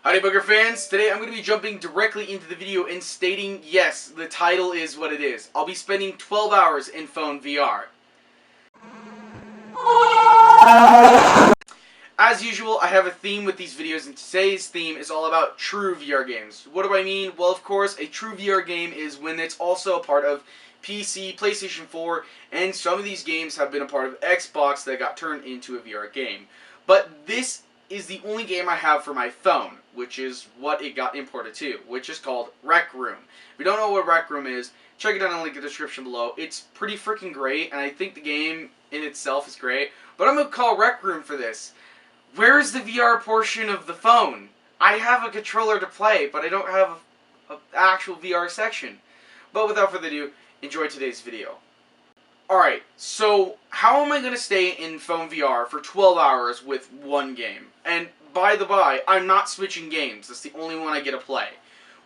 Howdy Booger fans, today I'm going to be jumping directly into the video and stating, yes, the title is what it is. I'll be spending 12 hours in phone VR. As usual, I have a theme with these videos, and today's theme is all about true VR games. What do I mean? Well, of course, a true VR game is when it's also a part of PC, PlayStation 4, and some of these games have been a part of Xbox that got turned into a VR game. But this is the only game I have for my phone, which is what it got imported to, which is called Rec Room. If you don't know what Rec Room is, check it out in the link in the description below. It's pretty freaking great, and I think the game in itself is great, but I'm going to call Rec Room for this. Where's the VR portion of the phone? I have a controller to play, but I don't have an actual VR section. But without further ado, enjoy today's video. Alright, so how am I going to stay in phone VR for 12 hours with one game? And by the by, I'm not switching games. That's the only one I get to play.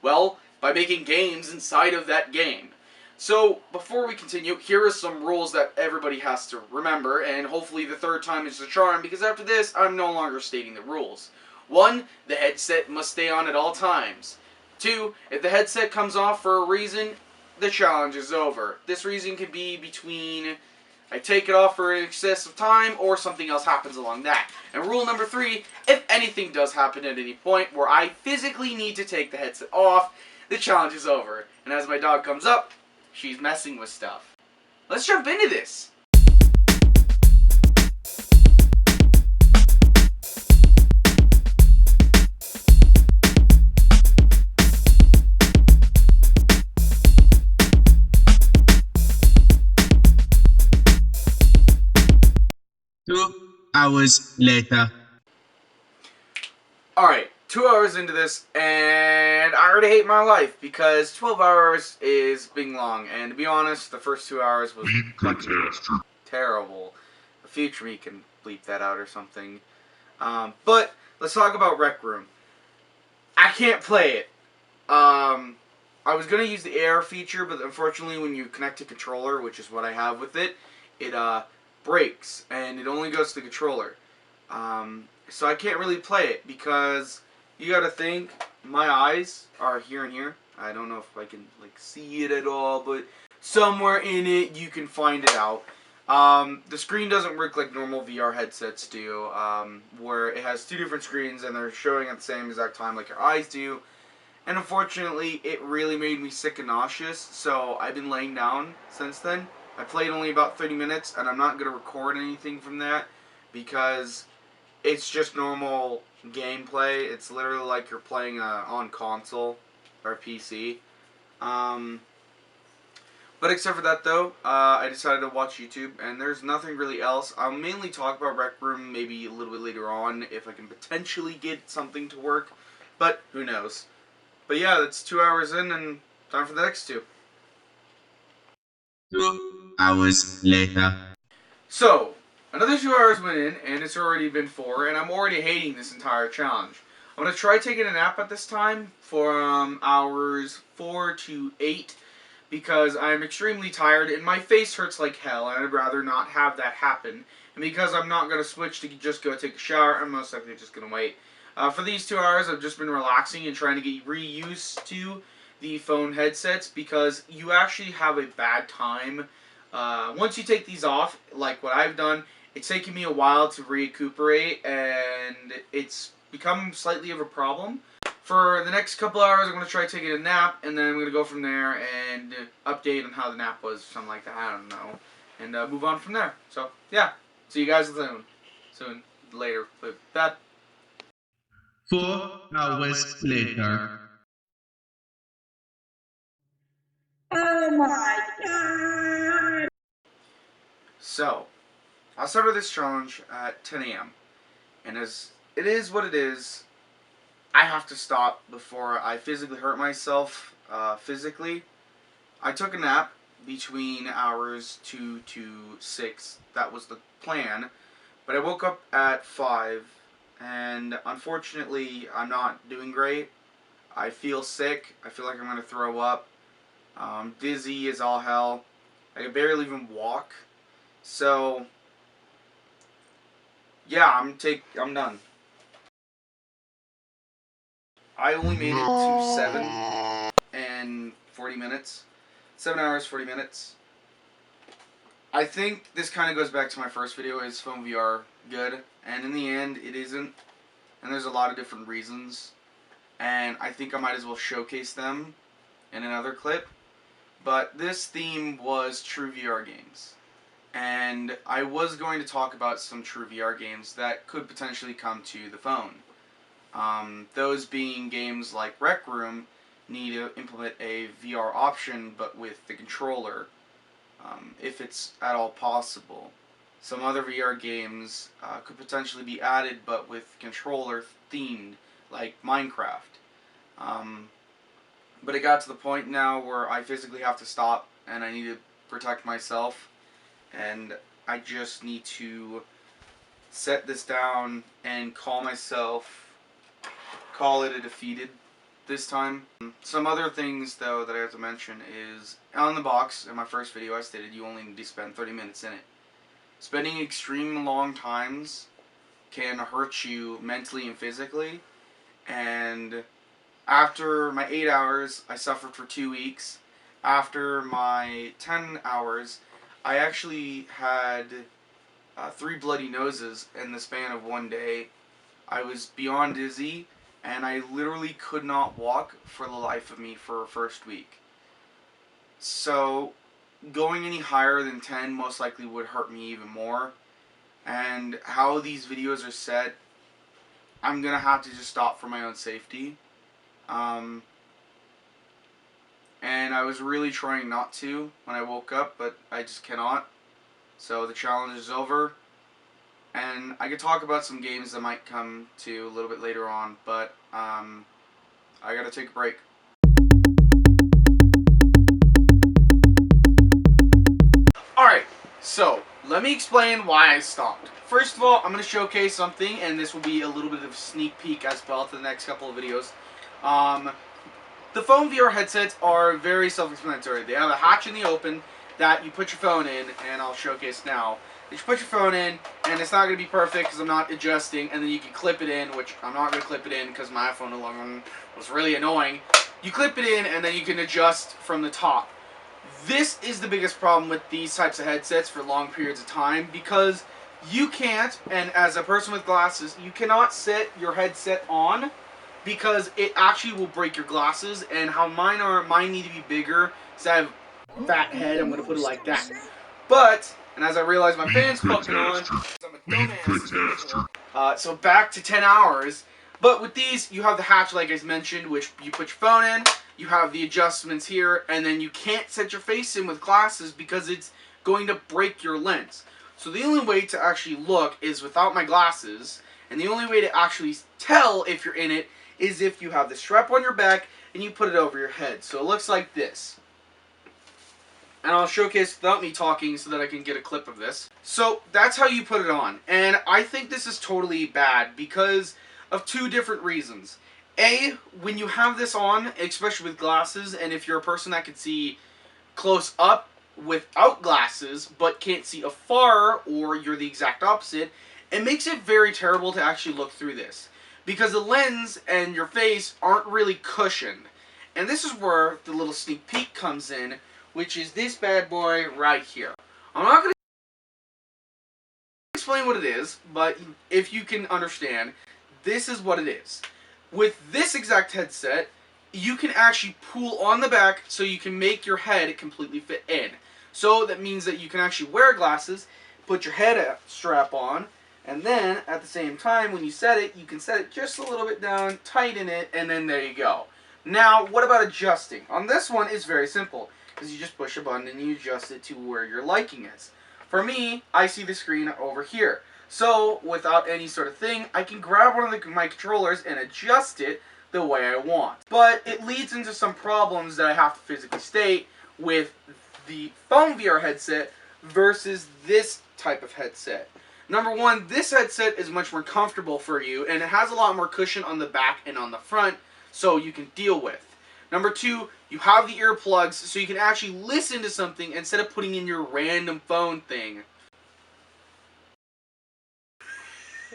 Well, by making games inside of that game. So, before we continue, here are some rules that everybody has to remember, and hopefully the third time is the charm, because after this, I'm no longer stating the rules. 1. The headset must stay on at all times. 2. If the headset comes off for a reason, the challenge is over. This reason could be between I take it off for an excessive time or something else happens along that. And rule number 3, if anything does happen at any point where I physically need to take the headset off, the challenge is over. And as my dog comes up, she's messing with stuff. Let's jump into this. Hours later. Alright, 2 hours into this, and I already hate my life because 12 hours is being long, and to be honest, the first 2 hours was terrible. The future me can bleep that out or something. But let's talk about Rec Room. I can't play it. I was going to use the AR feature, but unfortunately when you connect to controller, which is what I have with it, it breaks, and it only goes to the controller. So I can't really play it because you gotta think, my eyes are here and here. I don't know if I can see it at all, but somewhere in it you can find it out. The screen doesn't work like normal VR headsets do, where it has two different screens and they're showing at the same exact time like your eyes do. And unfortunately, it really made me sick and nauseous, so I've been laying down since then. I played only about 30 minutes, and I'm not going to record anything from that because it's just normal gameplay. It's literally like you're playing on console or PC. But except for that, though, I decided to watch YouTube, and there's nothing really else. I'll mainly talk about Rec Room maybe a little bit later on if I can potentially get something to work, but who knows. But yeah, that's 2 hours in, and time for the next 2. 2 hours later. So, another 2 hours went in, and it's already been 4, and I'm already hating this entire challenge. I'm going to try taking a nap at this time from hours 4 to 8, because I'm extremely tired, and my face hurts like hell, and I'd rather not have that happen. And because I'm not going to switch to just go take a shower, I'm most likely just going to wait. For these 2 hours, I've just been relaxing and trying to get reused to the phone headsets, because you actually have a bad time. Once you take these off, like what I've done, it's taken me a while to recuperate, and it's become slightly of a problem. For the next couple hours, I'm going to try taking a nap, and then I'm going to go from there and update on how the nap was, something like that, I don't know, and move on from there. So, yeah, see you guys soon, later, bye. 4 hours later. Oh my god! So, I'll start with this challenge at 10 a.m. And as it is what it is, I have to stop before I physically hurt myself physically. I took a nap between hours 2 to 6. That was the plan. But I woke up at 5, and unfortunately, I'm not doing great. I feel sick. I feel like I'm going to throw up. Dizzy as all hell. I can barely even walk. So, yeah, I'm done. I only made it to 7 and 40 minutes. 7 hours, 40 minutes. I think this kind of goes back to my first video, is phone VR good? And in the end, it isn't. And there's a lot of different reasons. And I think I might as well showcase them in another clip. But this theme was true VR games. And I was going to talk about some true VR games that could potentially come to the phone. Those being games like Rec Room need to implement a VR option, but with the controller, if it's at all possible. Some other VR games could potentially be added, but with controller themed, like Minecraft. But it got to the point now where I physically have to stop, and I need to protect myself, and I just need to set this down and call it a defeated this time. Some other things though that I have to mention is, on the box, in my first video I stated you only need to spend 30 minutes in it. Spending extreme long times can hurt you mentally and physically, and after my 8 hours I suffered for 2 weeks. After my 10 hours I actually had 3 bloody noses in the span of 1 day. I was beyond dizzy, and I literally could not walk for the life of me for a first week. So going any higher than 10 most likely would hurt me even more. And how these videos are set, I'm gonna have to just stop for my own safety. And I was really trying not to when I woke up, but I just cannot. So the challenge is over. And I could talk about some games that might come to a little bit later on, but I gotta take a break. Alright, so let me explain why I stopped. First of all, I'm going to showcase something, and this will be a little bit of a sneak peek as well to the next couple of videos. The phone VR headsets are very self-explanatory. They have a hatch in the open that you put your phone in, and I'll showcase now. You put your phone in, and it's not going to be perfect because I'm not adjusting, and then you can clip it in, which I'm not going to clip it in because my iPhone 11 was really annoying. You clip it in, and then you can adjust from the top. This is the biggest problem with these types of headsets for long periods of time, because you can't, and as a person with glasses, you cannot set your headset on because it actually will break your glasses. And how mine need to be bigger because I have a fat head. I'm going to put it like that. But, and as I realize my fan's fucking on, I'm a dumbass. So back to 10 hours. But with these, you have the hatch like I mentioned, which you put your phone in. You have the adjustments here, and then you can't set your face in with glasses because it's going to break your lens. So the only way to actually look is without my glasses, and the only way to actually tell if you're in it is if you have the strap on your back and you put it over your head. So it looks like this. And I'll showcase without me talking so that I can get a clip of this. So that's how you put it on. And I think this is totally bad because of 2 different reasons. A, when you have this on, especially with glasses, and if you're a person that can see close up without glasses but can't see afar, or you're the exact opposite, it makes it very terrible to actually look through this because the lens and your face aren't really cushioned. And this is where the little sneak peek comes in, which is this bad boy right here. I'm not going to explain what it is, but if you can understand, this is what it is. With this exact headset, you can actually pull on the back so you can make your head completely fit in. So that means that you can actually wear glasses, put your head strap on, and then at the same time when you set it, you can set it just a little bit down, tighten it, and then there you go. Now, what about adjusting? On this one, it's very simple, because you just push a button and you adjust it to where your liking is. For me, I see the screen over here. So, without any sort of thing, I can grab one of my controllers and adjust it the way I want. But it leads into some problems that I have to physically state with the phone VR headset versus this type of headset. Number one, this headset is much more comfortable for you, and it has a lot more cushion on the back and on the front, so you can deal with. Number two, you have the earplugs, so you can actually listen to something instead of putting in your random phone thing.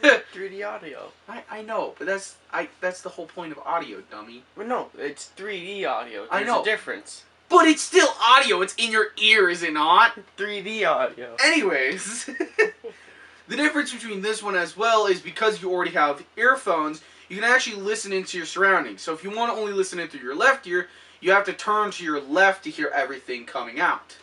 3D audio. I know, but that's the whole point of audio, dummy. Well, no, it's 3D audio. I There's know. a difference. But it's still audio. It's in your ear, is it not? 3D audio. Anyways, the difference between this one as well is because you already have earphones, you can actually listen into your surroundings. So if you want to only listen in through your left ear, you have to turn to your left to hear everything coming out.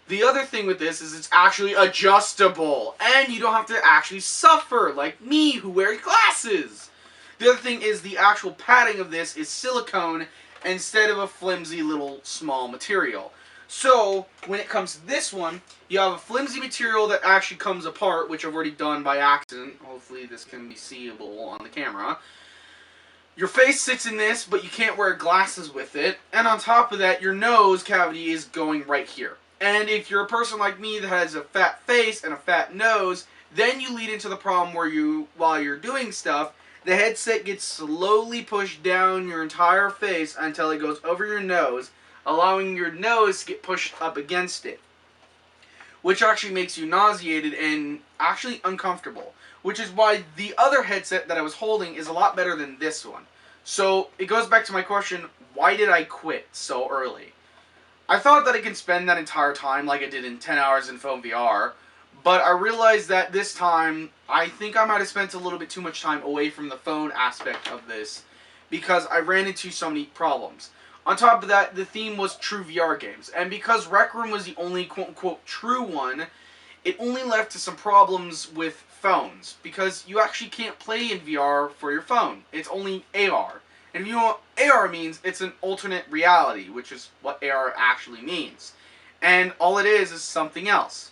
The other thing with this is it's actually adjustable, and you don't have to actually suffer like me who wears glasses. The other thing is the actual padding of this is silicone instead of a flimsy little small material. So when it comes to this one, you have a flimsy material that actually comes apart, which I've already done by accident. Hopefully this can be seeable on the camera. Your face sits in this, but you can't wear glasses with it. And on top of that, your nose cavity is going right here. And if you're a person like me that has a fat face and a fat nose, then you lead into the problem where while you're doing stuff, the headset gets slowly pushed down your entire face until it goes over your nose, allowing your nose to get pushed up against it, which actually makes you nauseated and actually uncomfortable, which is why the other headset that I was holding is a lot better than this one. So it goes back to my question, why did I quit so early? I thought that I could spend that entire time like I did in 10 hours in phone VR, but I realized that this time, I think I might have spent a little bit too much time away from the phone aspect of this, because I ran into so many problems. On top of that, the theme was true VR games, and because Rec Room was the only quote-unquote true one, it only led to some problems with phones, because you actually can't play in VR for your phone. It's only AR. And if you know what AR means, it's an alternate reality, which is what AR actually means. And all it is something else.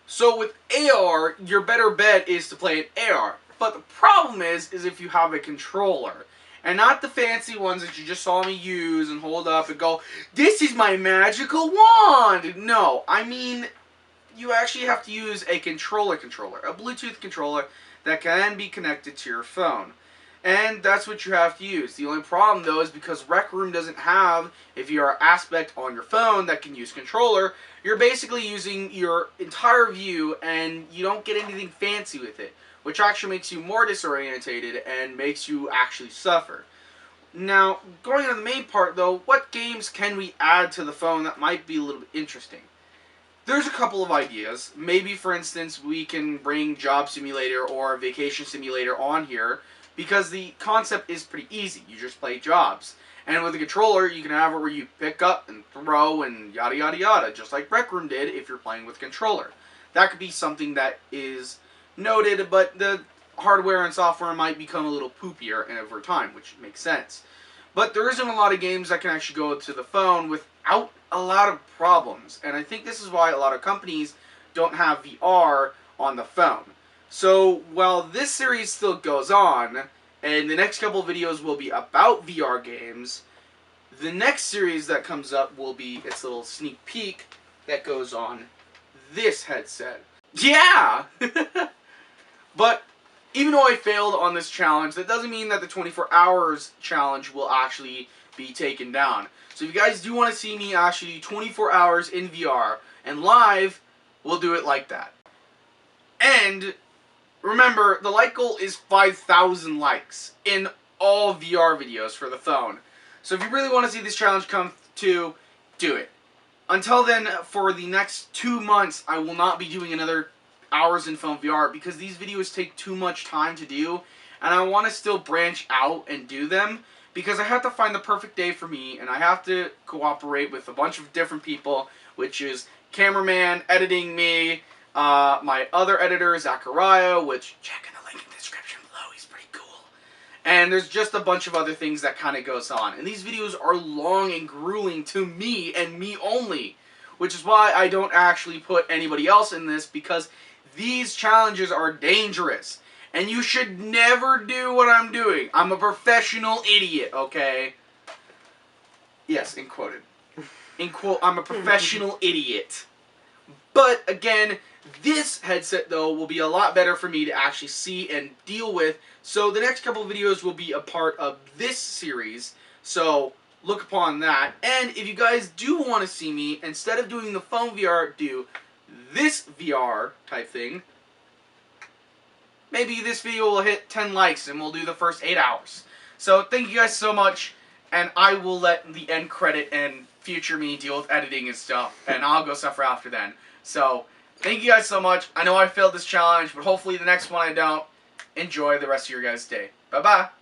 So with AR, your better bet is to play in AR. But the problem is if you have a controller. And not the fancy ones that you just saw me use and hold up and go, "This is my magical wand!" No, I mean, you actually have to use a controller, a Bluetooth controller that can be connected to your phone. And that's what you have to use. The only problem, though, is because Rec Room doesn't have a VR aspect on your phone that can use controller, you're basically using your entire view and you don't get anything fancy with it, which actually makes you more disorientated and makes you actually suffer. Now, going on the main part, though, what games can we add to the phone that might be a little bit interesting? There's a couple of ideas. Maybe, for instance, we can bring Job Simulator or Vacation Simulator on here, because the concept is pretty easy. You just play jobs. And with a controller, you can have it where you pick up and throw and yada yada yada, just like Rec Room did if you're playing with a controller. That could be something that is noted, but the hardware and software might become a little poopier over time, which makes sense. But there isn't a lot of games that can actually go to the phone without a lot of problems. And I think this is why a lot of companies don't have VR on the phone. So while this series still goes on, and the next couple of videos will be about VR games, the next series that comes up will be its little sneak peek that goes on this headset. Yeah! But even though I failed on this challenge, that doesn't mean that the 24 hours challenge will actually be taken down. So if you guys do want to see me actually do 24 hours in VR and live, we'll do it like that. And remember, the like goal is 5,000 likes in all VR videos for the phone. So if you really want to see this challenge come to, do it. Until then, for the next 2 months, I will not be doing another hours in phone VR because these videos take too much time to do, and I want to still branch out and do them because I have to find the perfect day for me, and I have to cooperate with a bunch of different people, which is cameraman, editing me, my other editor, Zachariah, which, check in the link in the description below, he's pretty cool. And there's just a bunch of other things that kind of goes on. And these videos are long and grueling to me and me only, which is why I don't actually put anybody else in this, because these challenges are dangerous. And you should never do what I'm doing. I'm a professional idiot, okay? Yes, in quoted. In quote, I'm a professional idiot. But, again, this headset, though, will be a lot better for me to actually see and deal with. So the next couple of videos will be a part of this series. So look upon that. And if you guys do want to see me, instead of doing the phone VR, do this VR type thing, maybe this video will hit 10 likes and we'll do the first 8 hours. So thank you guys so much, and I will let the end credit and future me deal with editing and stuff, and I'll go suffer after then. So thank you guys so much. I know I failed this challenge, but hopefully the next one I don't. Enjoy the rest of your guys' day. Bye-bye.